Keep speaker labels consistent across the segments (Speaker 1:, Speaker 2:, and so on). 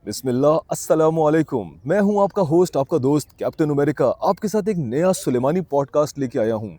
Speaker 1: बिस्मिल्लाह अस्सलामु अलैकुम। मैं हूं आपका होस्ट, आपका दोस्त कैप्टन अमेरिका, आपके साथ एक नया सुलेमानी पॉडकास्ट लेके आया हूं।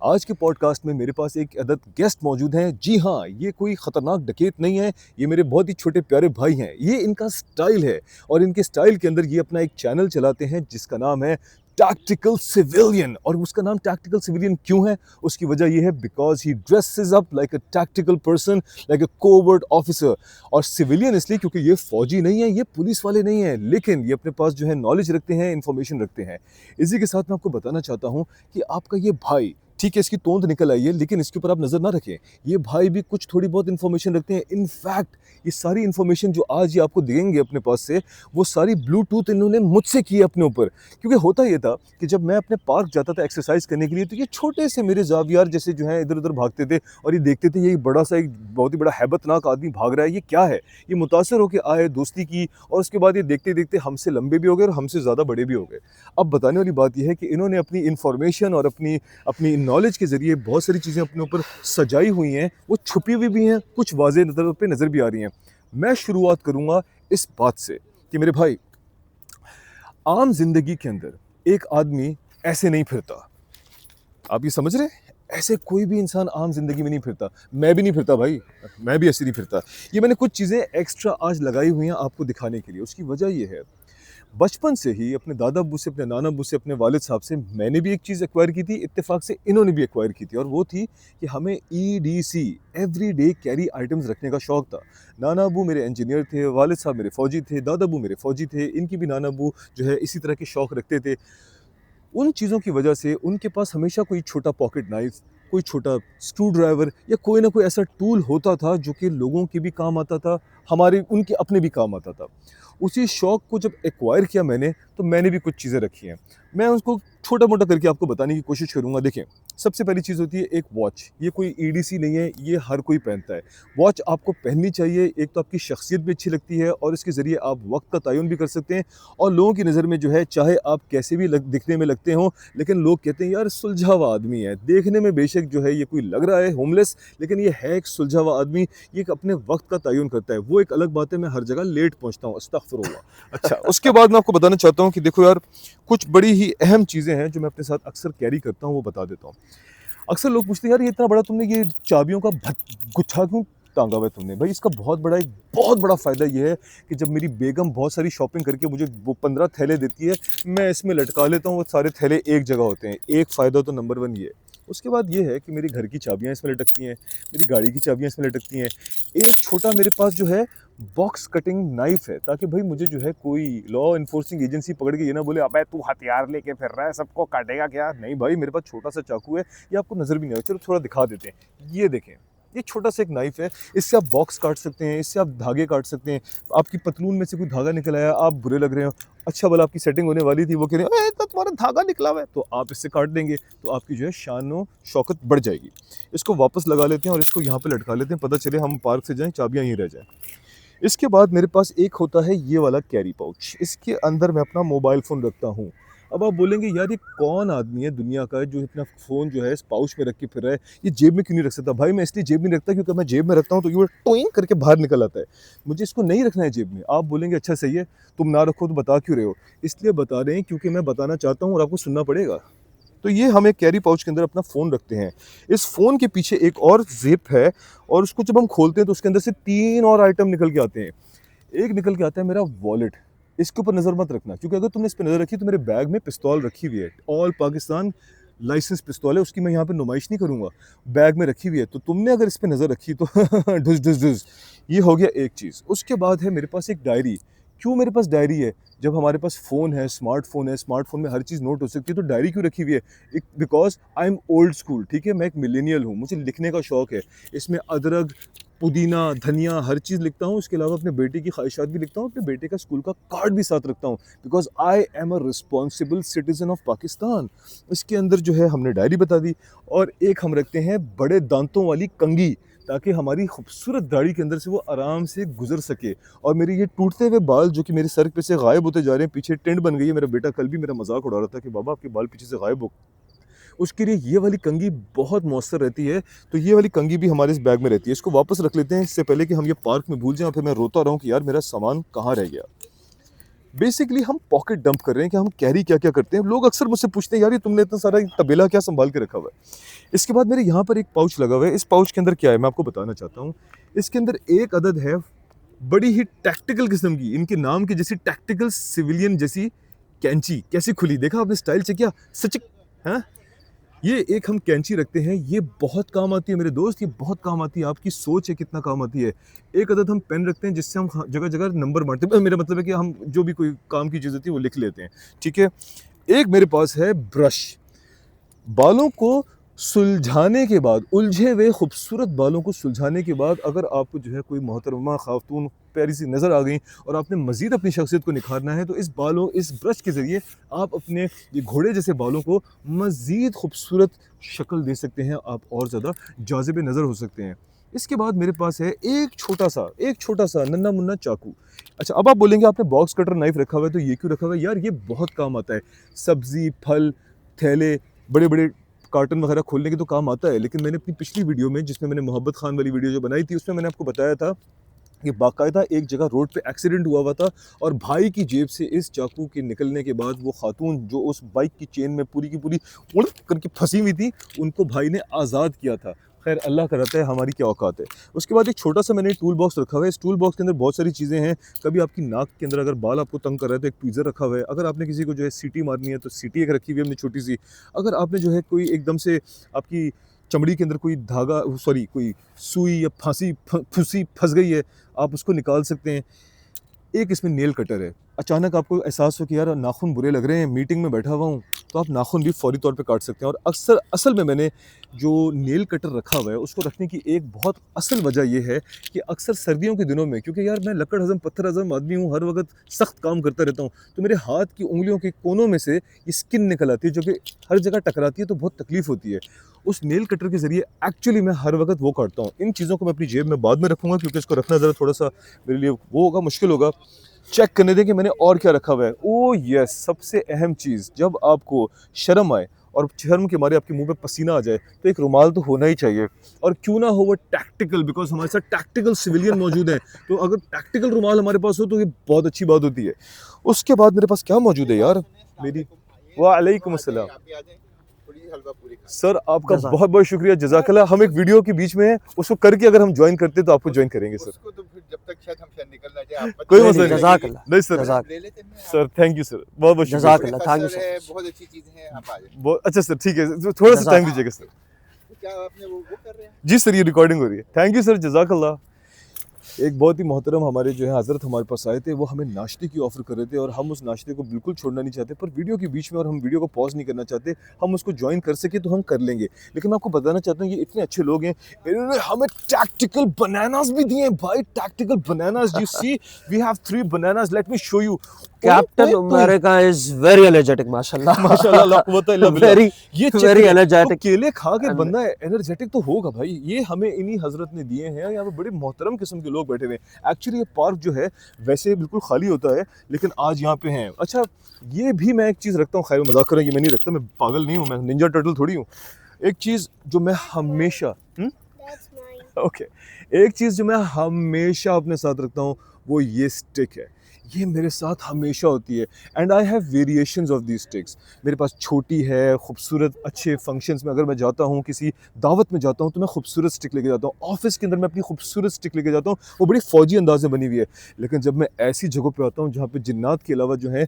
Speaker 1: आज के पॉडकास्ट में मेरे पास एक अदद गेस्ट मौजूद हैं। जी हाँ, ये कोई ख़तरनाक डकैत नहीं है, ये मेरे बहुत ही छोटे प्यारे भाई हैं। ये इनका स्टाइल है और इनके स्टाइल के अंदर ये अपना एक चैनल चलाते हैं जिसका नाम है टैक्टिकल सिविलियन। और उसका नाम टैक्टिकल सिविलियन क्यों है? उसकी वजह ये है because he dresses up like a tactical person, like a covert officer. और सिविलियन इसलिए क्योंकि ये फौजी नहीं है, ये पुलिस वाले नहीं हैं, लेकिन ये अपने पास जो है नॉलेज रखते हैं, इन्फॉर्मेशन रखते हैं। इसी के साथ मैं आपको बताना चाहता हूँ कि आपका ये भाई, ठीक है, इसकी तोंद निकल आई है, लेकिन इसके ऊपर आप नज़र ना रखें। ये भाई भी कुछ थोड़ी बहुत इन्फॉर्मेशन रखते हैं। इनफैक्ट ये सारी इन्फॉर्मेशन जो आज ये आपको देंगे अपने पास से, वो सारी ब्लूटूथ इन्होंने मुझसे की है अपने ऊपर। क्योंकि होता ये था कि जब मैं अपने पार्क जाता था एक्सरसाइज करने के लिए, तो ये छोटे से मेरे जावियार जैसे जो हैं इधर-उधर भागते थे और ये देखते थे ये बड़ा सा एक बहुत ही बड़ा हैबतनाक आदमी भाग रहा है, ये क्या है? ये मुतासिर होके आए, दोस्ती की और उसके बाद ये देखते-देखते हमसे लंबे भी हो गए और हमसे ज़्यादा बड़े भी हो गए। अब बताने वाली बात ये है कि इन्होंने अपनी इन्फॉर्मेशन और अपनी अपनी नॉलेज के ज़रिए बहुत सारी चीज़ें अपने ऊपर सजाई हुई हैं, वो छुपी हुई भी हैं, कुछ वाज़ेह नज़र पे नज़र भी आ रही हैं। मैं शुरुआत करूँगा इस बात से कि मेरे भाई, आम ज़िंदगी के अंदर एक आदमी ऐसे नहीं फिरता। आप ये समझ रहे हैं? ऐसे कोई भी इंसान आम ज़िंदगी में नहीं फिरता। मैं भी नहीं फिरता भाई, मैं भी ऐसे नहीं फिरता। ये मैंने कुछ चीज़ें एक्स्ट्रा आज लगाई हुई हैं आपको दिखाने के लिए। उसकी वजह ये है, बचपन से ही अपने दादा-अब्बू से, अपने नाना-अब्बू से, अपने वालिद साहब से मैंने भी एक चीज़ एक्वायर की थी, इत्तेफ़ाक से इन्होंने भी एक्वायर की थी, और वो थी कि हमें ईडीसी, एवरीडे कैरी आइटम्स रखने का शौक था। नाना-अब्बू मेरे इंजीनियर थे, वालिद साहब मेरे फ़ौजी थे, दादा-अब्बू मेरे फ़ौजी थे, इनकी भी नाना-अब्बू जो है इसी तरह के शौक रखते थे। उन चीज़ों की वजह से उनके पास हमेशा कोई छोटा पॉकेट नाइफ़, कोई छोटा स्क्रू ड्राइवर या कोई ना कोई ऐसा टूल होता था जो कि लोगों के भी काम आता था, हमारे उनके अपने भी काम आता था। उसी शौक को जब एक्वायर किया मैंने, तो मैंने भी कुछ चीज़ें रखी हैं। मैं उसको छोटा-मोटा करके आपको बताने की कोशिश करूँगा। देखिए, सबसे पहली चीज़ होती है एक वॉच। ये कोई ईडीसी नहीं है, ये हर कोई पहनता है। वॉच आपको पहननी चाहिए, एक तो आपकी शख्सियत भी अच्छी लगती है और इसके ज़रिए आप वक़्त का तयन भी कर सकते हैं। और लोगों की नज़र में जो है, चाहे आप कैसे भी दिखने में लगते हों, लेकिन लोग कहते हैं यार सुलझा हुआ आदमी है। देखने में बेशक जो है ये कोई लग रहा है होमलेस, लेकिन ये है एक सुलझा हुआ आदमी। ये एक अपने वक्त का तयन करता है। वो एक अलग बात है, मैं हर जगह लेट पहुंचता हूँ, अस्तगफिरुल्लाह। अच्छा, उसके बाद मैं आपको बताना चाहता हूँ कि देखो यार, कुछ बड़ी ही अहम चीज़ें हैं जो मैं अपने साथ अक्सर कैरी करता हूँ, वो बता देता हूँ। अक्सर लोग पूछते हैं यार ये इतना बड़ा तुमने ये चाबियों का गुच्छा क्यों टांगा हुआ है तुमने? भाई इसका बहुत बड़ा फ़ायदा ये है कि जब मेरी बेगम बहुत सारी शॉपिंग करके मुझे वो 15 थैले देती है, मैं इसमें लटका लेता हूँ, वो सारे थैले एक जगह होते हैं। एक फ़ायदा तो नंबर 1 ये है। उसके बाद ये है कि मेरी घर की चाबियाँ इसमें लटकती हैं, मेरी गाड़ी की चाबियाँ इसमें लटकती हैं। एक छोटा मेरे पास जो है बॉक्स कटिंग नाइफ़ है, ताकि भाई मुझे जो है कोई लॉ एनफोर्सिंग एजेंसी पकड़ के ये ना बोले, "अबे तू हथियार लेके फिर रहा है, सबको काटेगा क्या?" नहीं भाई, मेरे पास छोटा-सा चाकू है, ये आपको नज़र भी नहीं आएगा। चलो थोड़ा दिखा देते हैं। ये देखें, ये छोटा-सा एक नाइफ़ है, इससे आप बॉक्स काट सकते हैं, इससे आप धागे काट सकते हैं। आपकी पतलून में से कोई धागा निकल आया, आप बुरे लग रहे हो, अच्छा भला आपकी सेटिंग होने वाली थी, वो कह रहे हैं, "अरे! तो तुम्हारा धागा निकला हुआ है।" तो आप इससे काट देंगे, तो आपकी जो है शान-ओ-शौकत बढ़ जाएगी। इसको वापस लगा लेते हैं और इसको यहाँ पे लटका लेते हैं, पता चले हम पार्क से जाएँ, चाबियाँ यहीं रह जाएँ। इसके बाद मेरे पास एक होता है ये वाला कैरी पाउच। इसके अंदर मैं अपना मोबाइल फ़ोन रखता हूँ। अब आप बोलेंगे यार ये कौन आदमी है दुनिया का जो अपना फ़ोन जो है इस पाउच में रख के फिर रहा है, ये जेब में क्यों नहीं रख सकता? भाई मैं इसलिए जेब में नहीं रखता क्योंकि मैं जेब में रखता हूँ तो ये टोइंग करके बाहर निकल आता है। मुझे इसको नहीं रखना है जेब में। आप बोलेंगे अच्छा सही है, तुम ना रखो तो बता क्यों रहे हो? इसलिए बता रहे हैं क्योंकि मैं बताना चाहता हूँ और आपको सुनना पड़ेगा। तो ये हम एक कैरी पाउच के अंदर अपना फ़ोन रखते हैं। इस फ़ोन के पीछे एक और ज़िप है और उसको जब हम खोलते हैं तो उसके अंदर से 3 और आइटम निकल के आते हैं। एक निकल के आता है मेरा वॉलेट। इसके ऊपर नज़र मत रखना क्योंकि अगर तुमने इस पे नज़र रखी तो मेरे बैग में पिस्तौल रखी हुई है। ऑल पाकिस्तान लाइसेंस पिस्तौल है, उसकी मैं यहाँ पे नुमाइश नहीं करूँगा। बैग में रखी हुई है, तो तुमने अगर इस पे नज़र रखी तो ढुस, ढुस, ढुस। ये हो गया एक चीज़। उसके बाद है मेरे पास एक डायरी। क्यों मेरे पास डायरी है? जब हमारे पास फ़ोन है, स्मार्टफ़ोन में हर चीज़ नोट हो सकती है, तो डायरी क्यों रखी हुई है? एक because I am old school, ठीक है? मैं एक मिलेनियल हूँ, मुझे लिखने का शौक है। इसमें अदरक, पुदीना, धनिया हर चीज़ लिखता हूँ। इसके अलावा अपने बेटे की ख़्वाहिशात भी लिखता हूँ, अपने बेटे का स्कूल का कार्ड भी साथ रखता हूँ because I am a responsible citizen of Pakistan. इसके अंदर जो है हमने डायरी बता दी और एक हम रखते हैं बड़े दाँतों वाली कंघी, ताकि हमारी खूबसूरत दाढ़ी के अंदर से वो आराम से गुज़र सके। और मेरे ये टूटते हुए बाल जो कि मेरे सर पे से गायब होते जा रहे हैं, पीछे टिंड बन गई है। मेरा बेटा कल भी मेरा मज़ाक उड़ा रहा था कि बाबा आपके बाल पीछे से गायब हो, उसके लिए ये वाली कंघी बहुत मौसर रहती है। तो ये वाली कंघी भी हमारे इस बैग में रहती है। इसको वापस रख लेते हैं इससे पहले कि हम ये पार्क में भूल जाएँ और फिर मैं रोता रहूँ कि यार मेरा सामान कहाँ रह गया। बेसिकली हम पॉकेट डंप कर रहे हैं कि हम कैरी क्या क्या करते हैं। लोग अक्सर मुझसे पूछते हैं यार ये तुमने इतना सारा तबेला क्या संभाल के रखा हुआ है। इसके बाद मेरे यहाँ पर एक पाउच लगा हुआ है। इस पाउच के अंदर क्या है मैं आपको बताना चाहता हूँ। इसके अंदर एक अदद है बड़ी ही टैक्टिकल किस्म की, इनके नाम की जैसी टैक्टिकल सिविलियन जैसी कैंची। कैसी खुली, देखा आपने स्टाइल से क्या सचिक है। ये एक हम कैंची रखते हैं, ये बहुत काम आती है मेरे दोस्त, ये बहुत काम आती है। आपकी सोच है कितना काम आती है। एक अदद हम पेन रखते हैं जिससे हम जगह जगह नंबर मारते हैं। मेरा मतलब है कि हम जो भी कोई काम की चीज़ होती है वो लिख लेते हैं, ठीक है। एक मेरे पास है ब्रश। बालों को सुलझाने के बाद, उलझे हुए खूबसूरत बालों को सुलझाने के बाद अगर आपको जो है कोई मोहतरमा खातून प्यारी सी नज़र आ गई और आपने मज़ीद अपनी शख्सियत को निखारना है, तो इस ब्रश के ज़रिए आप अपने ये घोड़े जैसे बालों को मज़ीद खूबसूरत शक्ल दे सकते हैं, आप और ज़्यादा जाज़िब नज़र हो सकते हैं। इसके बाद मेरे पास है एक छोटा सा नन्ना मुन्ना चाकू। अच्छा, अब आप बोलेंगे आपने बॉक्स कटर नाइफ रखा हुआ है तो ये क्यों रखा हुआ है? यार ये बहुत काम आता है। सब्ज़ी, फल, थैले, बड़े बड़े कार्टन वगैरह खोलने के तो काम आता है। लेकिन मैंने अपनी पिछली वीडियो में, जिसमें मैंने मोहब्बत खान वाली वीडियो जो बनाई थी, उसमें मैंने आपको बताया था कि बाकायदा एक जगह रोड पे एक्सीडेंट हुआ था और भाई की जेब से इस चाकू के निकलने के बाद वो खातून जो उस बाइक की चेन में पूरी की पूरी उड़ करके फंसी हुई थी, उनको भाई ने आज़ाद किया था। खैर अल्लाह कराता है हमारी क्या औकात है। उसके बाद एक छोटा सा मैंने टूल बॉक्स रखा हुआ है। इस टूल बॉक्स के अंदर बहुत सारी चीज़ें हैं। कभी आपकी नाक के अंदर अगर बाल आपको तंग कर रहा है तो एक ट्वीज़र रखा हुआ है। अगर आपने किसी को जो है सीटी मारनी है तो सीटी एक रखी हुई है हमने छोटी सी। अगर आपने जो है कोई एकदम से आपकी चमड़ी के अंदर कोई धागा, सॉरी, कोई सुई या फंसी फंस गई है, आप उसको निकाल सकते हैं। एक इसमें नेल कटर है। अचानक आपको एहसास हो कि यार नाखून बुरे लग रहे हैं, मीटिंग में बैठा हुआ हूँ, तो आप नाखून भी फौरी तौर पे काट सकते हैं। और असल में मैंने जो नेल कटर रखा हुआ है उसको रखने की एक बहुत असल वजह ये है कि अक्सर सर्दियों के दिनों में, क्योंकि यार मैं लकड़ हज़म पत्थर हज़म आदमी हूँ, हर वक्त सख्त काम करता रहता हूँ, तो मेरे हाथ की उंगलियों के कोनों में से ये स्किन निकल आती है जो कि हर जगह टकराती है, तो बहुत तकलीफ होती है। उस नेल कटर के ज़रिए एक्चुअली मैं हर वक्त वो काटता हूँ। इन चीज़ों को मैं अपनी जेब में बाद में रखूँगा क्योंकि इसको रखना ज़रा थोड़ा सा मेरे लिए वो होगा, मुश्किल होगा। चेक करने दें कि मैंने और क्या रखा हुआ है। ओह यस, सबसे अहम चीज़, जब आपको शर्म आए और शर्म के मारे आपके मुंह पे पसीना आ जाए तो एक रुमाल तो होना ही चाहिए। और क्यों ना हो वो टैक्टिकल, बिकॉज हमारे साथ टैक्टिकल सिविलियन मौजूद हैं, तो अगर टैक्टिकल रुमाल हमारे पास हो तो ये बहुत अच्छी बात होती है। उसके बाद मेरे पास क्या मौजूद है यार, मेरी वालेकुम अस्सलाम सर, आपका बहुत बहुत शुक्रिया, जज़ाकल्लाह। हम एक वीडियो के बीच में है, उसको करके अगर हम ज्वाइन करते तो आपको ज्वाइन करेंगे सर।
Speaker 2: उसको तो फिर जब तक शायद हम शायद निकल ना जाए आप
Speaker 1: कोई मसला नहीं,
Speaker 3: जज़ाकल्लाह,
Speaker 1: नहीं सर,
Speaker 2: ले लेते हैं
Speaker 1: सर थैंक यू सर, बहुत बहुत शुक्रिया सर।
Speaker 3: जज़ाकल्लाह, थैंक यू
Speaker 2: सर है,
Speaker 3: सर।
Speaker 2: बहुत अच्छी चीजें हैं, आप आ जाए।
Speaker 1: बहुत अच्छा सर, ठीक है, तो थोड़ा सा टाइम दीजिएगा सर।
Speaker 2: तो क्या आपने वो कर रहे हैं?
Speaker 1: जी सर, ये रिकॉर्डिंग हो रही है। थैंक यू सर, जज़ाकल्लाह। एक बहुत ही मोहतरम हमारे जो है हज़रत हमारे पास आए थे, वो हमें नाश्ते की ऑफ़र कर रहे थे और हम उस नाश्ते को बिल्कुल छोड़ना नहीं चाहते, पर वीडियो के बीच में, और हम वीडियो को पॉज़ नहीं करना चाहते। हम उसको जॉइन कर सके तो हम कर लेंगे, लेकिन मैं आपको बताना चाहता हूँ ये इतने अच्छे लोग हैं, इन्होंने हमें टैक्टिकल बनानास भी दिए हैं भाई। Tactical bananas, you see we have 3 bananas, let me show you.
Speaker 3: Captain America is very energetic, माशाल्लाह
Speaker 1: माशाल्लाह, ला कुव्वता इल्ला बिल्लाह।
Speaker 3: वेरी
Speaker 1: ये
Speaker 3: वेरी
Speaker 1: तो
Speaker 3: एनर्जेटिक।
Speaker 1: केले खा के बंदा एनर्जेटिक तो होगा भाई। ये हमें इन्हीं हजरत ने दिए हैं। यहाँ पे बड़े मोहतरम किस्म के लोग बैठे हुए हैं। एक्चुअली ये पार्क जो है वैसे बिल्कुल खाली होता है, लेकिन आज यहाँ पे हैं। अच्छा, ये भी मैं एक चीज़ रखता हूँ, खैर मजाक कर रहा हूँ, ये मैं नहीं रखता, मैं पागल नहीं हूँ, मैं निंजा टर्टल थोड़ी हूँ। एक चीज़ जो मैं हमेशा ओके एक चीज़ जो मैं हमेशा अपने साथ रखता हूँ वो ये स्टिक है। ये मेरे साथ हमेशा होती है and I have variations of the sticks. मेरे पास छोटी है, खूबसूरत, अच्छे फंक्शंस में अगर मैं जाता हूँ, किसी दावत में जाता हूँ, तो मैं खूबसूरत स्टिक लेके जाता हूँ। ऑफिस के अंदर मैं अपनी खूबसूरत स्टिक लेके जाता हूँ, वो बड़ी फौजी अंदाज में बनी हुई है। लेकिन जब मैं ऐसी जगहों पे आता हूँ जहाँ पे जिन्नात के अलावा जो है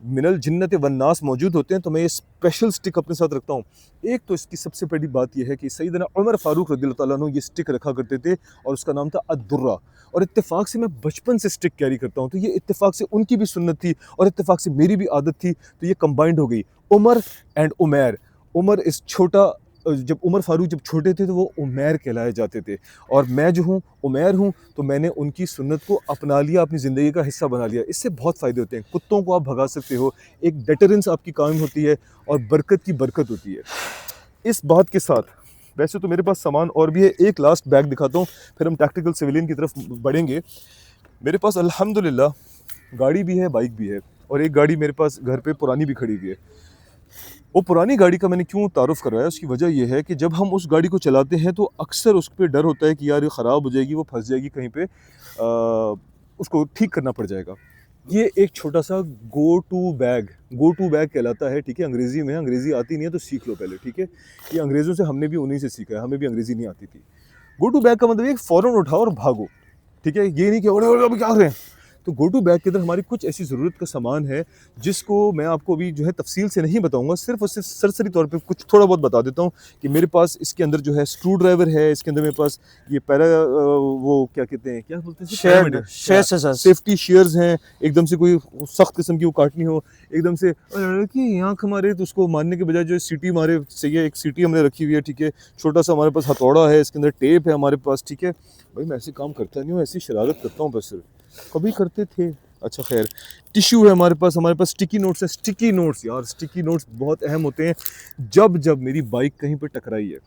Speaker 1: मिनल जिन्नत वन्नास मौजूद होते हैं, तो मैं ये स्पेशल स्टिक अपने साथ रखता हूँ। एक तो इसकी सबसे बड़ी बात यह है कि सैयदना उमर फारूक रज़ियल्लाहु ताला अन्हु ये स्टिक रखा करते थे और उसका नाम था अद्दुर्रा। और इत्तेफाक से मैं बचपन से स्टिक कैरी करता हूँ, तो ये इत्तेफाक से उनकी भी सुन्नत थी और इत्तेफाक से मेरी भी आदत थी, तो ये कंबाइंड हो गई। उमर एंड उमैर। उमर इस छोटा, जब उमर फारूक जब छोटे थे तो वो उमैर कहलाए जाते थे, और मैं जो हूँ उमैर हूँ, तो मैंने उनकी सुन्नत को अपना लिया, अपनी ज़िंदगी का हिस्सा बना लिया। इससे बहुत फ़ायदे होते हैं। कुत्तों को आप भगा सकते हो, एक डेटरेंस आपकी कायम होती है और बरकत की बरकत होती है। इस बात के साथ वैसे तो मेरे पास सामान और भी है, एक लास्ट बैग दिखाता हूँ, फिर हम टैक्टिकल सिविलियन की तरफ बढ़ेंगे। मेरे पास अल्हम्दुलिल्लाह गाड़ी भी है, बाइक भी है, और एक गाड़ी मेरे पास घर पे पुरानी भी खड़ी हुई है। वो पुरानी गाड़ी का मैंने क्यों तारुफ़ करवाया, उसकी वजह यह है कि जब हम उस गाड़ी को चलाते हैं तो अक्सर उस पर डर होता है कि यार ये ख़राब हो जाएगी, वो फंस जाएगी कहीं पे, उसको ठीक करना पड़ जाएगा। ये एक छोटा सा गो टू बैग कहलाता है, ठीक है। अंग्रेजी में है, अंग्रेजी आती नहीं है तो सीख लो पहले, ठीक है। ये अंग्रेज़ों से हमने भी उन्हीं से सीखा है, हमें भी अंग्रेजी नहीं आती थी। गो टू बैग का मतलब ये फ़ौरन उठाओ और भागो, ठीक है। ये नहीं कि अरे अरे, अभी क्या कर रहे हैं। तो गो टू बैग के अंदर हमारी कुछ ऐसी ज़रूरत का सामान है जिसको मैं आपको अभी जो है तफसील से नहीं बताऊंगा, सिर्फ और सिर्फ सरसरी तौर पे कुछ थोड़ा बहुत बता देता हूँ कि मेरे पास इसके अंदर जो है स्क्रू ड्राइवर है, इसके अंदर मेरे पास ये वो क्या कहते हैं, क्या बोलते हैं,
Speaker 3: शेयर scissors।
Speaker 1: सेफ्टी शेयर्स हैं। एकदम से कोई सख्त किस्म की वो काटनी हो, एकदम से कि आँख हमारे तो उसको मारने के बजाय जो सीटी मारे सही है, एक सीटी हमने रखी हुई है, ठीक है। छोटा सा हमारे पास हथौड़ा है, इसके अंदर टेप है हमारे पास, ठीक है। भाई मैं ऐसे काम करता नहीं हूँ, ऐसी शरारत करता हूँ बस, सिर्फ कभी करते थे। अच्छा खैर, टिश्यू है हमारे पास स्टिकी नोट्स है। स्टिकी नोट्स यार, स्टिकी नोट्स बहुत अहम होते हैं। जब जब मेरी बाइक कहीं पे टकराई है,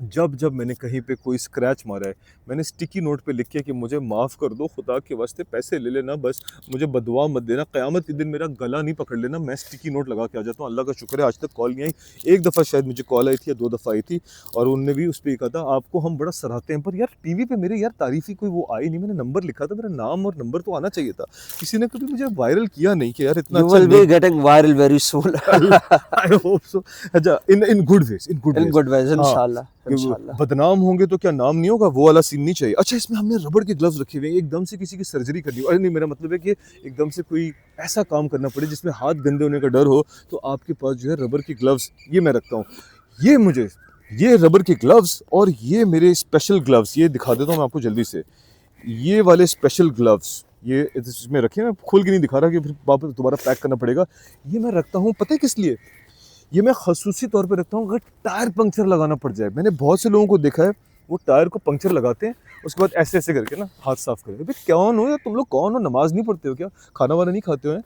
Speaker 1: जब जब मैंने कहीं पे कोई स्क्रैच मारा है, मैंने स्टिकी नोट पे लिख के कि मुझे माफ़ कर दो, खुदा के वास्ते पैसे ले लेना, बस मुझे बदुआ मत देना, क़यामत के दिन मेरा गला नहीं पकड़ लेना, मैं स्टिकी नोट लगा के आ जाता हूँ। अल्लाह का शुक्र है आज तक कॉल नहीं आई। एक दफ़ा शायद मुझे कॉल आई थी या 2 दफ़ा आई थी, और उनने भी उस पर कहा था आपको हम बड़ा सराहते हैं, पर यार टीवी पे मेरे यार तारीफ़ी कोई वो आई नहीं। मैंने नंबर लिखा था, मेरा नाम और नंबर तो आना चाहिए था। किसी ने कभी मुझे वायरल किया नहीं कि यार इतना
Speaker 3: You
Speaker 1: अच्छा
Speaker 3: will be getting viral very soon।
Speaker 1: I hope so. अच्छा, in good ways, in good
Speaker 3: In good ways,
Speaker 1: हाँ,
Speaker 3: इंशाल्लाह,
Speaker 1: कि
Speaker 3: इंशाल्लाह।
Speaker 1: बदनाम होंगे तो क्या नाम नहीं होगा, वो वाला सीन नहीं चाहिए। अच्छा, इसमें हमने रबड़ के ग्लव्स रखे हुए हैं, एकदम से किसी की सर्जरी करनी हो, अरे नहीं, मेरा मतलब है कि एकदम से कोई ऐसा काम करना पड़े जिसमें हाथ गंदे होने का डर हो, तो आपके पास जो है रबड़ के ग्लव्स, ये मैं रखता हूँ। ये रबड़ के ग्लव्स और ये मेरे स्पेशल ग्लव्स, ये दिखा देता हूँ मैं आपको जल्दी से। ये वाले स्पेशल ग्लव्स ये इसमें रखे, मैं खोल के नहीं दिखा रहा कि फिर वापस दोबारा पैक करना पड़ेगा। ये मैं रखता हूँ, पता है किस लिए? ये मैं खसूसी तौर पे रखता हूँ अगर टायर पंक्चर लगाना पड़ जाए। मैंने बहुत से लोगों को देखा है, वो टायर को पंक्चर लगाते हैं, उसके बाद ऐसे ऐसे करके ना हाथ साफ करते हैं। भाई कौन हो या तुम लोग, कौन हो, नमाज नहीं पढ़ते हो क्या, खाना वाना नहीं खाते हो हैं?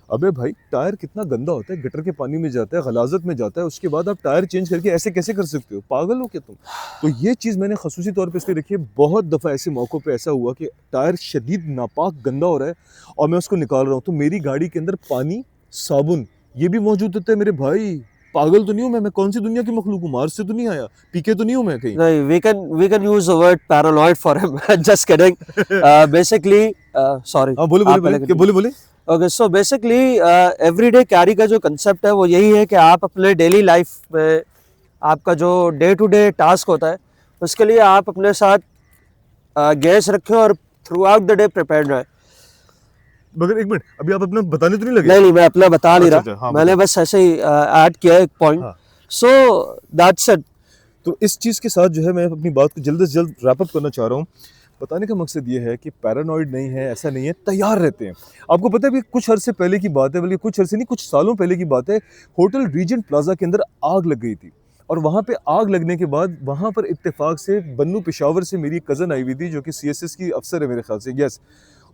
Speaker 1: अबे भाई, टायर कितना गंदा होता है, गटर के पानी में जाता है, गलाजत में जाता है, उसके बाद आप टायर चेंज करके ऐसे कैसे कर सकते हो, पागल हो क्या तुम? तो ये चीज़ मैंने खसूसी तौर पे इसलिए रखी है। बहुत दफ़ा ऐसे मौक़ों पे ऐसा हुआ कि टायर शदीद नापाक गंदा हो रहा है और मैं उसको निकाल रहा हूँ, तो मेरी गाड़ी के अंदर पानी, साबुन ये भी मौजूद होता है। मेरे भाई पागल तो नहीं हूँ मैं कौन सी दुनिया की मखलूक हूँ, मार्स से तो नहीं आया, पीके तो नहीं हूँ मैं कहीं।
Speaker 3: नहीं, we can use the word paranoid for him। Just kidding। Basically, sorry।
Speaker 1: हाँ बोले
Speaker 3: आप
Speaker 1: बोले
Speaker 3: पहले
Speaker 1: बोले, बोले बोले।
Speaker 3: Okay, so basically everyday carry का जो कंसेप्ट है वो यही है कि आप अपने डेली लाइफ में आपका जो डे टू डे टास्क होता है उसके लिए आप अपने साथ गैस रखें और through out the day prepared रहें।
Speaker 1: मगर एक मिनट, अभी आप अपना बताने तो नहीं लगे?
Speaker 3: नहीं, मैं अपना बता नहीं
Speaker 1: अच्छा,
Speaker 3: रहा,
Speaker 1: हाँ,
Speaker 3: मैंने बस ऐसे ही ऐड किया एक पॉइंट।
Speaker 1: हाँ।
Speaker 3: So that's it.
Speaker 1: तो इस चीज़ के साथ जो है मैं अपनी बात को जल्द से जल्द रैप अप करना चाह रहा हूँ। बताने का मकसद ये है कि पैरानॉइड नहीं है, ऐसा नहीं है, तैयार रहते हैं। आपको पता है कि कुछ अरसे पहले की बात है, बल्कि कुछ अरसे नहीं, कुछ सालों पहले की बात है, होटल रीजेंट प्लाजा के अंदर आग लग गई थी। और वहाँ पे आग लगने के बाद वहाँ पर इत्तेफाक से बन्नू पेशावर से मेरी कज़न आई हुई थी जो कि सीएसएस की अफसर है मेरे ख्याल से, यस।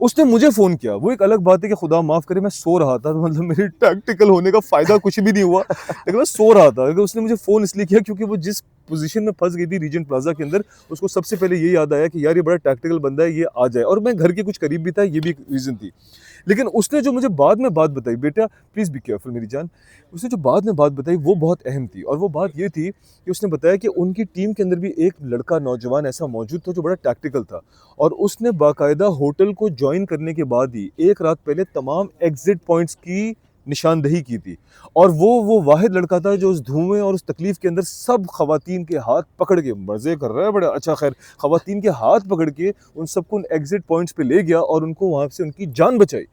Speaker 1: उसने मुझे फ़ोन किया। वो एक अलग बात है कि खुदा माफ़ करे मैं सो रहा था, तो मतलब मेरे टैक्टिकल होने का फ़ायदा कुछ भी नहीं हुआ, लेकिन मैं सो रहा था। लेकिन उसने मुझे फ़ोन इसलिए किया क्योंकि वो जिस पोजीशन में फंस गई थी रीजेंट प्लाजा के अंदर, उसको सबसे पहले ये याद आया कि यार ये बड़ा टैक्टिकल बंदा है, ये आ जाए। और मैं घर के कुछ करीब भी था, ये भी एक रीज़न थी। लेकिन उसने जो मुझे बाद में बात बताई, बेटा प्लीज़ बी केयरफुल मेरी जान, उसने जो बाद में बात बताई वो बहुत अहम थी। और वो बात ये थी कि उसने बताया कि उनकी टीम के अंदर भी एक लड़का, नौजवान ऐसा मौजूद था जो बड़ा टैक्टिकल था, और उसने बाकायदा होटल को ज्वाइन करने के बाद ही एक रात पहले तमाम एग्जिट पॉइंट्स की निशानदही की थी। और वो वाहिद लड़का था जो उस धुएं और उस तकलीफ के अंदर सब खवातीन के हाथ पकड़ के, मज़े कर रहा है बड़ा, अच्छा खैर, खवातीन के हाथ पकड़ के उन सबको उन एग्जिट पॉइंट्स पे ले गया और उनको वहाँ से उनकी जान बचाई।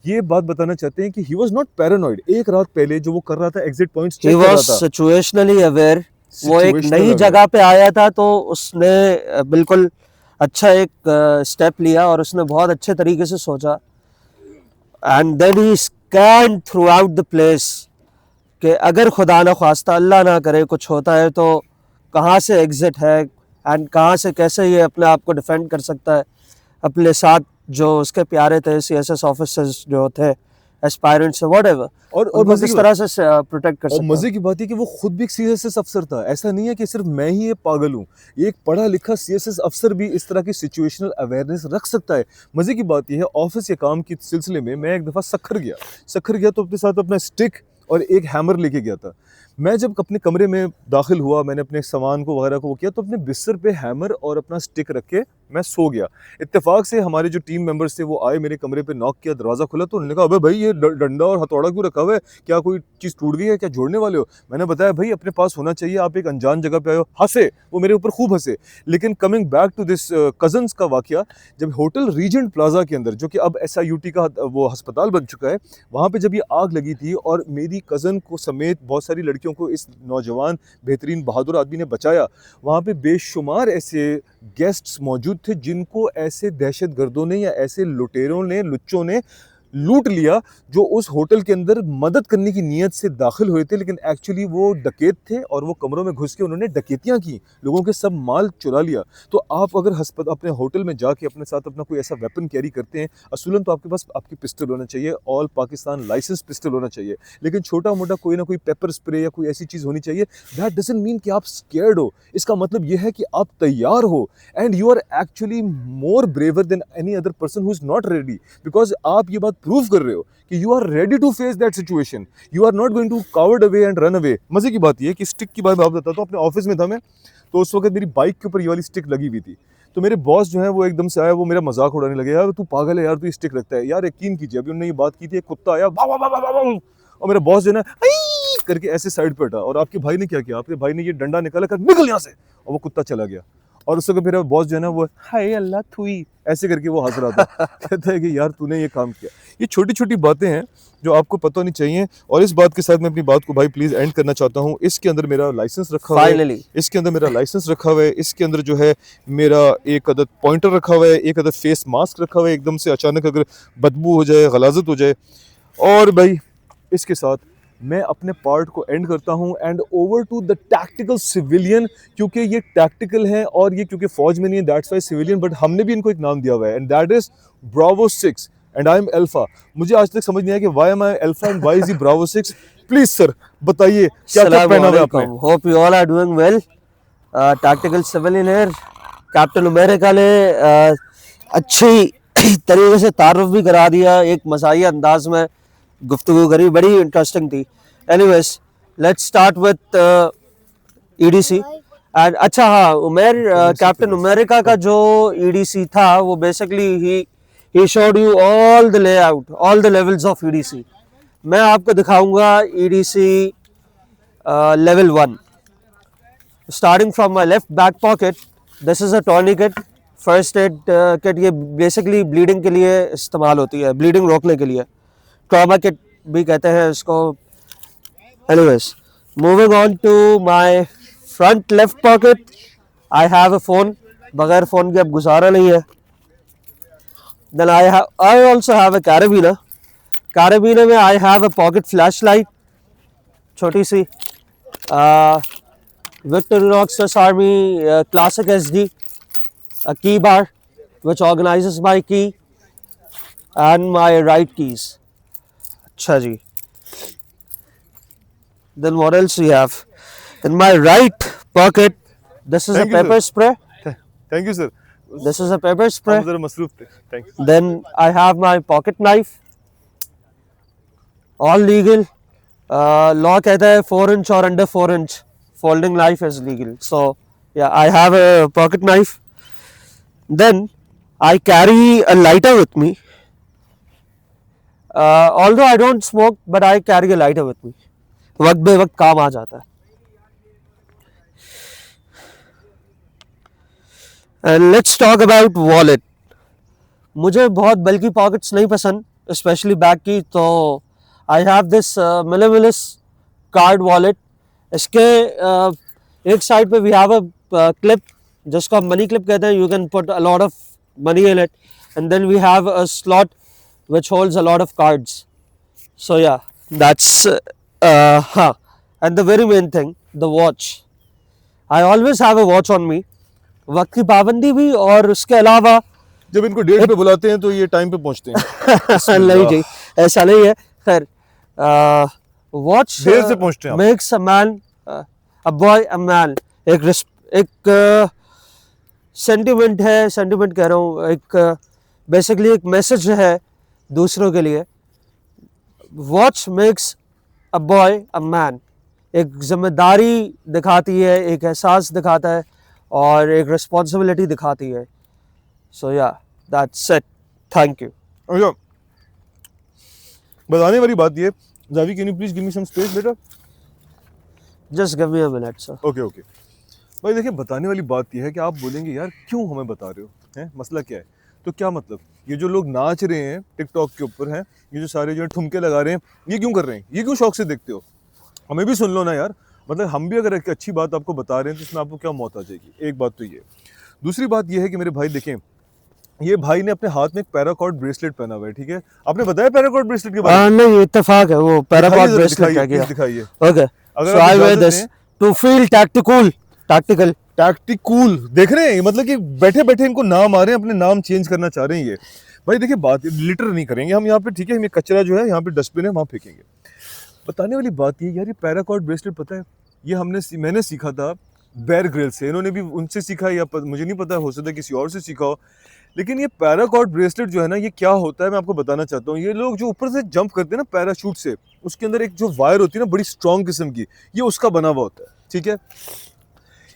Speaker 1: ये बात बताना चाहते हैं कि ही वाज नॉट पैरानॉइड। एक रात पहले जो वो कर रहा था, एग्जिट पॉइंट्स चेक
Speaker 3: ही
Speaker 1: कर रहा
Speaker 3: वाज
Speaker 1: था,
Speaker 3: सिचुएशनली अवेयर। वो एक
Speaker 1: Situational
Speaker 3: नई
Speaker 1: aware।
Speaker 3: जगह पे आया था तो उसने बिल्कुल अच्छा एक स्टेप लिया और उसने बहुत अच्छे तरीके से सोचा। And then he scan throughout the place कि अगर खुदा ना ख्वास्ता, अल्लाह ना करे, कुछ होता है तो कहाँ से एग्जिट है एंड कहाँ से कैसे ये अपने आप को डिफेंड कर सकता है। अपने साथ जो उसके प्यारे थे सीएसएस ऑफिसर्स जो थे, एस्पायरेंट्स, व्हाटएवर,
Speaker 1: और
Speaker 3: किस तरह से प्रोटेक्ट कर
Speaker 1: और
Speaker 3: सकता
Speaker 1: मजे की बात है कि वो खुद भी एक सीएसएस अफसर था। ऐसा नहीं है कि सिर्फ मैं ही ये पागल हूँ, ये एक पढ़ा लिखा सीएसएस अफसर भी इस तरह की सिचुएशनल अवेयरनेस रख सकता है। मजे की बात ये है, ऑफिस के काम के सिलसिले में मैं एक दफ़ा सखर गया तो अपने साथ अपना स्टिक और एक हैमर लेके गया था। मैं जब अपने कमरे में दाखिल हुआ, मैंने अपने सामान को वगैरह को वो किया, तो अपने बिस्तर पे हैमर और अपना स्टिक रख के मैं सो गया। इत्तेफाक से हमारे जो टीम मेंबर्स थे वो आए, मेरे कमरे पे नॉक किया, दरवाज़ा खुला, तो उन्होंने कहा अबे भाई ये डंडा और हथौड़ा क्यों रखा हुआ है, क्या कोई चीज़ टूट गई है, क्या जोड़ने वाले हो? मैंने बताया भाई अपने पास होना चाहिए, आप एक अनजान जगह पे आए हो। हंसे वो मेरे ऊपर, खूब हंसे। लेकिन coming back to this cousins का वाकया, जब होटल रीजेंट प्लाजा के अंदर, जो कि अब SIUT का वो अस्पताल बन चुका है, वहाँ पे जब ये आग लगी थी और मेरी कज़न को समेत बहुत सारी लड़कियों को इस नौजवान बेहतरीन बहादुर आदमी ने बचाया, वहाँ पे बेशुमार ऐसे गेस्ट्स मौजूद थे जिनको ऐसे दहशतगर्दों ने या ऐसे लुटेरों ने, लुच्चों ने लूट लिया, जो उस होटल के अंदर मदद करने की नीयत से दाखिल हुए थे, लेकिन एक्चुअली वो डकैत थे और वो कमरों में घुस के उन्होंने डकैतियाँ की, लोगों के सब माल चुरा लिया। तो आप अगर अपने होटल में जाके अपने साथ अपना कोई ऐसा वेपन कैरी करते हैं, असूलन तो आपके पास आपकी पिस्टल होना चाहिए, ऑल पाकिस्तान लाइसेंस पिस्टल होना चाहिए, लेकिन छोटा मोटा कोई ना कोई पेपर स्प्रे या कोई ऐसी चीज़ होनी चाहिए। दैट डजंट मीन कि आप स्केर्ड हो, इसका मतलब ये है कि आप तैयार हो, and you are actually more braver than any other person who is not ready, because आप ये बात प्रूव कर रहे हो कि you are ready to face that situation, you are not going to coward away and run away. मजे की बात ये है कि स्टिक की बात मैं आपको बताता हूँ, अपने ऑफिस में था मैं, तो उस वक्त मेरी बाइक के ऊपर ये वाली स्टिक लगी हुई थी, तो मेरे बॉस जो है वो एकदम से आया, वो मेरा मजाक उड़ाने लगे, यार तू पागल है यार, तू स्टिक रखता है यार, यकीन कीजिए अभी उन्होंने ये बात की थी, एक कुत्ता आया वाह वाह वाह वाह वाह, और मेरा बॉस जो है ना आई करके ऐसे साइड पे हटा, और आपके भाई ने क्या किया, आपके भाई ने ये डंडा निकाला कर निकल यहाँ से, और वो कुत्ता चला गया। और उस वक्त मेरा बॉस जो है ना वो हाय अल्लाह थुई ऐसे करके वो हंस रहा था कहता है कि यार तूने ये काम किया। ये छोटी छोटी बातें हैं जो आपको पता होनी चाहिए, और इस बात के साथ मैं अपनी बात को भाई प्लीज एंड करना चाहता हूँ। इसके अंदर मेरा लाइसेंस रखा हुआ है,
Speaker 3: फाइनली
Speaker 1: इसके अंदर मेरा लाइसेंस रखा हुआ है, इसके अंदर जो है मेरा एक अदद पॉइंटर रखा हुआ है, एक अदद फेस मास्क रखा हुआ है, एकदम से अचानक अगर बदबू हो जाए, गलाजत हो जाए। और भाई इसके साथ मैं अपने पार्ट को एंड करता हूं, and over to the tactical civilian, क्योंकि ये टैक्टिकल है और ये क्योंकि फौज में नहीं है, दैट्स वाई सिविलियन, बट हमने भी इनको एक नाम दिया हुआ है, and that is bravo 6 and I am alpha. मुझे आज तक समझ नहीं आया कि why am I alpha and why is he bravo 6। Please sir बताइए क्या क्या पहना हुआ है आपने?
Speaker 3: Hope you all are doing well. Tactical civilian है, कैप्टन अमेरिका ने अच्छी तरीके से तारुफ भी करा दिया, एक मज़ाहिया अंदाज में गुफ्तगू करी, बड़ी इंटरेस्टिंग थी। Anyways let's start with EDC and अच्छा हाँ उमेर, कैप्टन अमेरिका का जो EDC था वो बेसिकली ही showed you all the layout, all the levels of EDC। मैं आपको दिखाऊंगा EDC level 1। Starting from my left back pocket, this is a tourniquet, first aid kit. ये बेसिकली ब्लीडिंग के लिए इस्तेमाल होती है, ब्लीडिंग रोकने के लिए, ट्रॉमा किट भी कहते हैं इसको। Anyways moving on to my front left pocket, I have a phone, बगैर फोन के अब गुजारा नहीं है। Then I also have a carabiner, carabiner में I have a pocket flashlight छोटी सी, Victorinox Army Classic SD, a key bar which organizes my key and my right keys. अच्छा जी. Then what else we have? In my right pocket, this is
Speaker 1: Thank
Speaker 3: a
Speaker 1: you,
Speaker 3: pepper
Speaker 1: sir.
Speaker 3: spray.
Speaker 1: Thank you sir,
Speaker 3: This is a pepper spray.
Speaker 1: हम जरा मसरूफ थे, thank you.
Speaker 3: Then I have my pocket knife, all legal. Law कहता है 4 inch or under 4 inch folding knife is legal. So yeah, I have a pocket knife. Then I carry a lighter with me. Although I don't smoke, but I carry a lighter with me. वक्त बे वक्त काम आ जाता है। And let's talk about wallet. मुझे बहुत बल्कि pockets नहीं पसंद, स्पेशली बैग की, तो I have this minimalist card wallet. इसके एक साइड पे वी हैव अ क्लिप जिसको हम मनी क्लिप कहते हैं, you can put a lot of money in it, and then we have a slot which holds a lot of cards. So yeah, that's and the very main thing, the watch. I always have a watch on me. वक्त की पाबंदी भी, और उसके अलावा
Speaker 1: जब इनको date पे बुलाते हैं तो ये टाइम पे पहुंचते हैं।
Speaker 3: नहीं जी, ऐसा नहीं है। खैर, वॉच
Speaker 1: देर से पहुंचते हैं आप।
Speaker 3: Makes a man, a boy a man. एक सेंटिमेंट है, सेंटिमेंट कह रहा हूँ, एक बेसिकली एक मैसेज है दूसरों के लिए। Watch makes a boy a man. एक जिम्मेदारी दिखाती है, एक एहसास दिखाता है और एक रिस्पॉन्सिबिलिटी दिखाती है. सो या दैट्स इट. Thank you.
Speaker 1: अच्छा, बताने वाली बात ये, जावी can you please give me some space बेटा.
Speaker 3: Just give me a minute sir.
Speaker 1: Okay okay भाई देखिए, बताने वाली बात ये है कि आप बोलेंगे यार क्यों हमें बता रहे हो, हैं मसला क्या है. तो क्या मतलब, ये जो लोग नाच रहे हैं टिकटॉक के ऊपर हैं, ये जो सारे जो ठुमके लगा रहे हैं, ये क्यों कर रहे हैं, ये क्यों शौक से देखते हो. हमें भी सुन लो ना यार. मतलब हम भी अगर एक अच्छी बात आपको बता रहे हैं तो इसमें आपको क्या मौत आ जाएगी. एक बात तो ये. दूसरी बात ये है कि मेरे भाई देखें, ये भाई ने अपने हाथ में एक पैराकॉर्ड ब्रेसलेट पहना हुआ है. ठीक है, आपने बताया पैराकॉर्ड ब्रेसलेट के बारे में.
Speaker 3: नहीं, इत्तेफाक है, वो पैराकॉर्ड ब्रेसलेट
Speaker 1: दिखाइए,
Speaker 3: क्या किया.
Speaker 1: please दिखाइए.
Speaker 3: ओके,
Speaker 1: अगर
Speaker 3: सो
Speaker 1: आप
Speaker 3: आई वेयर
Speaker 1: इजाजत
Speaker 3: दिस
Speaker 1: दें.
Speaker 3: To feel tactical.
Speaker 1: टैक्टिकूल देख रहे हैं, मतलब कि बैठे बैठे इनको नाम आ रहे हैं, अपने नाम चेंज करना चाह रहे हैं ये. भाई देखिए, बात लिटर नहीं करेंगे हम यहाँ पे. ठीक है, हम ये कचरा जो है यहाँ पे डस्टबिन है, वहाँ फेंकेंगे. बताने वाली बात ये यार, ये पैराकॉर्ड ब्रेसलेट पता है, ये मैंने सीखा था बेयर ग्रिल्स से. इन्होंने भी उनसे सीखा या मुझे नहीं पता, हो सकता है किसी और से सीखा हो. लेकिन ये पैराकॉर्ड ब्रेसलेट जो है ना, ये क्या होता है मैं आपको बताना चाहता हूँ. ये लोग जो ऊपर से जंप करते हैं ना पैराशूट से, उसके अंदर एक जो वायर होती है ना बड़ी स्ट्रॉन्ग किस्म की, ये उसका बना हुआ होता है. ठीक है,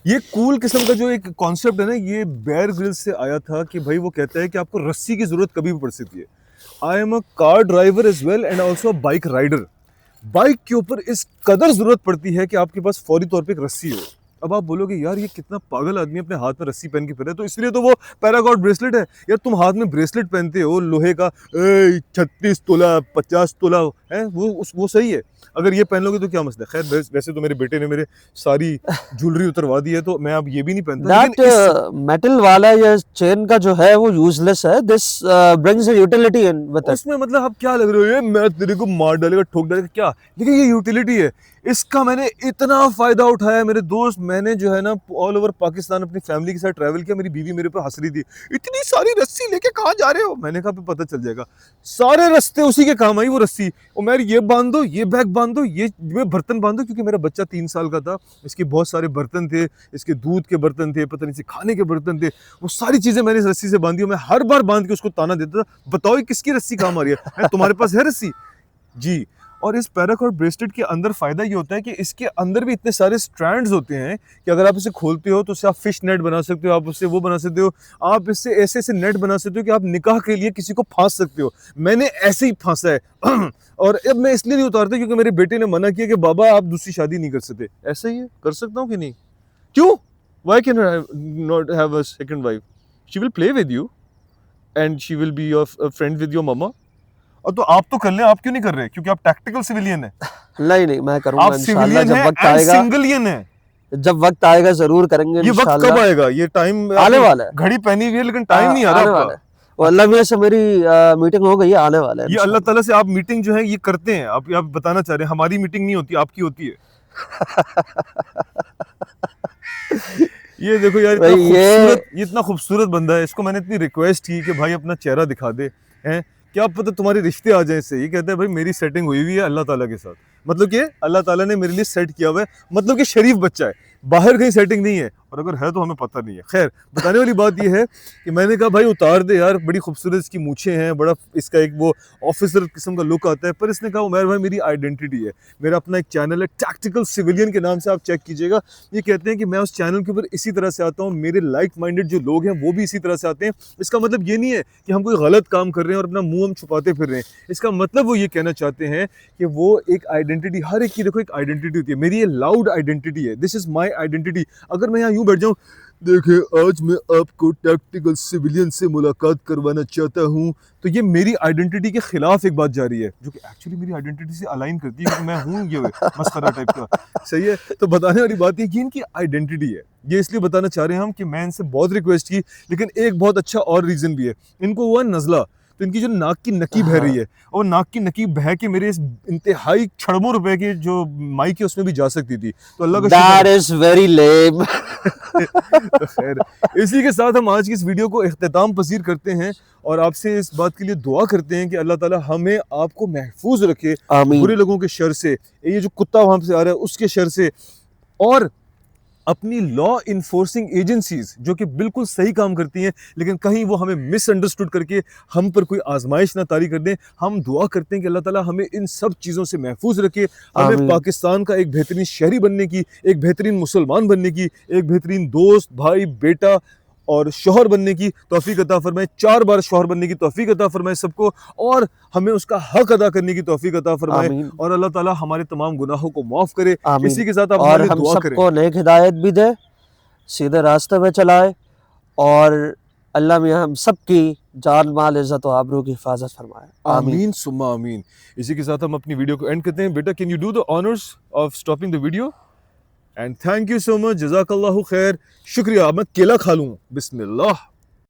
Speaker 1: ये कूल किस्म का जो एक कॉन्सेप्ट है ना, ये बेयर ग्रिल्स से आया था कि भाई वो कहता है कि आपको रस्सी की जरूरत कभी भी पड़ सकती है. I am a car driver as well and also bike rider. Bike के ऊपर इस कदर जरूरत पड़ती है कि आपके पास फौरी तौर पे एक रस्सी हो. अब आप बोलोगे यार ये कितना पागल आदमी अपने हाथ में रस्सी पहन के फिर रहा है, तो इसलिए तो वो पैराकॉर्ड ब्रेसलेट है. यार तुम हाथ में ब्रेसलेट पहनते हो लोहे का, 36 तोला 50 तोला है, वो सही है. अगर ये पहन लोगे तो क्या मसला है. खैर वैसे तो मेरे बेटे ने मेरे सारी ज्वेलरी उतरवा दी है, तो मैं अब ये भी नहीं पहनता.
Speaker 3: दैट मेटल वाला या चेन का जो है वो यूजलेस है. This brings a utility in with it.
Speaker 1: उसमें मतलब आप क्या लग रहे हो, ये मैं तेरे को मार डालेगा ठोक डालेगा क्या. देखिए ये यूटिलिटी है, इसका मैंने इतना फायदा उठाया. मेरे दोस्त, मैंने जो है ना ऑल ओवर पाकिस्तान अपनी फैमिली के साथ ट्रैवल किया. मेरी बीवी मेरे पर हंस रही थी, इतनी सारी रस्सी लेके कहाँ जा रहे हो. मैंने कहा पता चल जाएगा, सारे रास्ते उसी के काम आई वो रस्सी. और मैं ये बांध दो, ये बैग बांध दो, ये बर्तन बांध दो, क्योंकि मेरा बच्चा 3 साल का था. इसके बहुत सारे बर्तन थे, इसके दूध के बर्तन थे, पता नहीं से खाने के बर्तन थे. वो सारी चीजें मैंने इस रस्सी से बांधी. मैं हर बार बांध के उसको ताना देता था, बताओ ये किसकी रस्सी काम आ रही है, तुम्हारे पास है रस्सी जी. और इस पैराकॉर्ड ब्रेसलेट के अंदर फायदा ये होता है कि इसके अंदर भी इतने सारे स्ट्रैंड्स होते हैं कि अगर आप इसे खोलते हो तो उससे आप फिश नेट बना सकते हो, आप उससे वो बना सकते हो, आप इससे ऐसे ऐसे नेट बना सकते हो कि आप निकाह के लिए किसी को फांस सकते हो. मैंने ऐसे ही फांसा है. और अब मैं इसलिए नहीं उतारता क्योंकि मेरे बेटे ने मना किया कि बाबा आप दूसरी शादी नहीं कर सकते. ऐसा ही है, कर सकता हूँ कि नहीं. क्यों, why can I not have a second wife. She will play with you and she will be your friend with your mama. और तो आप तो कर ले, आप क्यों नहीं कर रहे, क्योंकि आप टैक्टिकल सिविलियन है.
Speaker 3: नहीं मैं करूंगा
Speaker 1: आप
Speaker 3: इंशाल्लाह.
Speaker 1: सिविलियन
Speaker 3: जब
Speaker 1: है
Speaker 3: वक्त
Speaker 1: एंड
Speaker 3: आएगा,
Speaker 1: सिंगलियन है.
Speaker 3: जब वक्त आएगा जरूर करेंगे
Speaker 1: ये वक्त
Speaker 3: इंशाल्लाह.
Speaker 1: कब आएगा, ये टाइम
Speaker 3: आने वाला है.
Speaker 1: घड़ी पहनी हुई है लेकिन टाइम नहीं आ
Speaker 3: आने
Speaker 1: रहा
Speaker 3: वाला है.
Speaker 1: आपका.
Speaker 3: वो अल्लाह मियां से मेरी मीटिंग हो गई है, आने वाला है
Speaker 1: ये अल्लाह ताला से आप मीटिंग जो है ये करते हैं, आप बताना चाह रहे हैं. हमारी मीटिंग नहीं होती, आपकी होती है. ये देखो यार, इतना खूबसूरत, ये इतना खूबसूरत बंदा है. इसको मैंने इतनी रिक्वेस्ट की कि भाई अपना चेहरा दिखा दे, हैं क्या पता तुम्हारे रिश्ते आ जाए इससे. ये कहता है भाई मेरी सेटिंग हुई हुई है अल्लाह ताला के साथ. मतलब कि अल्लाह ताला ने मेरे लिए सेट किया हुआ है, मतलब कि शरीफ बच्चा है, बाहर कहीं सेटिंग नहीं है. और अगर है तो हमें पता नहीं है. खैर, बताने वाली बात ये है कि मैंने कहा भाई उतार दे यार, बड़ी खूबसूरत इसकी मूछें हैं, बड़ा इसका एक वो ऑफिसर किस्म का लुक आता है. पर इसने कहा उमर भाई मेरी आइडेंटिटी है, मेरा अपना एक चैनल है टैक्टिकल सिविलियन के नाम से, आप चेक कीजिएगा. ये कहते हैं कि मैं उस चैनल के ऊपर इसी तरह से आता हूँ, मेरे लाइक माइंडेड जो लोग हैं वो भी इसी तरह से आते हैं. इसका मतलब ये नहीं है कि हम कोई गलत काम कर रहे हैं और अपना मुंह हम छुपाते फिर रहे हैं. इसका मतलब वो ये कहना चाहते हैं कि वो एक आइडेंटिटी, हर एक की देखो एक आइडेंटिटी होती है. मेरी ये लाउड आइडेंटिटी है, दिस इज माई आइडेंटिटी. अगर मैं यहाँ यूँ बैठ जाऊँ, देखिए आज मैं आपको टैक्टिकल सिविलियन से मुलाकात करवाना चाहता हूँ, तो ये मेरी आइडेंटिटी के खिलाफ एक बात जा रही है, जो कि एक्चुअली मेरी आइडेंटिटी से अलाइन करती है, क्योंकि मैं हूँ ये मस्खरा टाइप का. सही है. तो बताने वाली बात ये कि इनकी आइडेंटिटी है. ये इसलिए बताना चाह रहे हैं हम कि मैं इनसे बहुत रिक्वेस्ट की, लेकिन एक बहुत अच्छा और रीज़न भी है. इनको हुआ नज़ला, तो इनकी जो नाक की नकी बह रही है, और नाक की नकी बह के मेरे इस इंतहाई छड़मों रुपए की जो माइक है उसमें भी जा सकती थी. तो अल्लाह का
Speaker 3: That is very lame.
Speaker 1: तो खैर, इसी के साथ हम आज की इस वीडियो को इख्तिताम पसीर करते हैं और आपसे इस बात के लिए दुआ करते हैं कि अल्लाह ताला हमें आपको महफूज रखे
Speaker 3: आमीन.
Speaker 1: बुरे लोगों के शर से, ये जो कुत्ता वहाँ से आ रहा है उसके शर से, और अपनी लॉ इन्फोर्सिंग एजेंसीज जो कि बिल्कुल सही काम करती हैं, लेकिन कहीं वो हमें मिसअंडरस्टूड करके हम पर कोई आजमाइश ना तारी कर दें। हम दुआ करते हैं कि अल्लाह ताला हमें इन सब चीज़ों से महफूज रखे, हमें
Speaker 3: आमीन।
Speaker 1: पाकिस्तान का एक बेहतरीन शहरी बनने की, एक बेहतरीन मुसलमान बनने की, एक बेहतरीन दोस्त, भाई, बेटा और शौहर बनने की तौफीक अता फरमाए। 4 बार शौहर बनने की तौफीक अता फरमाए सबको, और हमें उसका हक अदा करने की तौफीक अता फरमाए।
Speaker 3: आमीन।
Speaker 1: और अल्लाह ताला हमारे तमाम गुनाहों को माफ़ करे।
Speaker 3: आमीन।
Speaker 1: इसी के साथ आप
Speaker 3: और
Speaker 1: हमारे लिए
Speaker 3: हम
Speaker 1: दुआ करें।
Speaker 3: सबको नेक हिदायत भी दे, सीधे रास्ते पे चलाए, और अल्लाह मियां हम सबकी जान माल इज़्ज़त और आबरू की हिफाजत फरमाए। आमीन।
Speaker 1: आमीन सुम्मा आमीन। इसी के साथ हम अपनी वीडियो को एंड करते हैं। बेटा, can you do the honours of stopping the video? And thank you so much, जज़ाकल्लाहु खैर। शुक्रिया। अब मैं केला खा लूँ। बिस्मिल्लाह।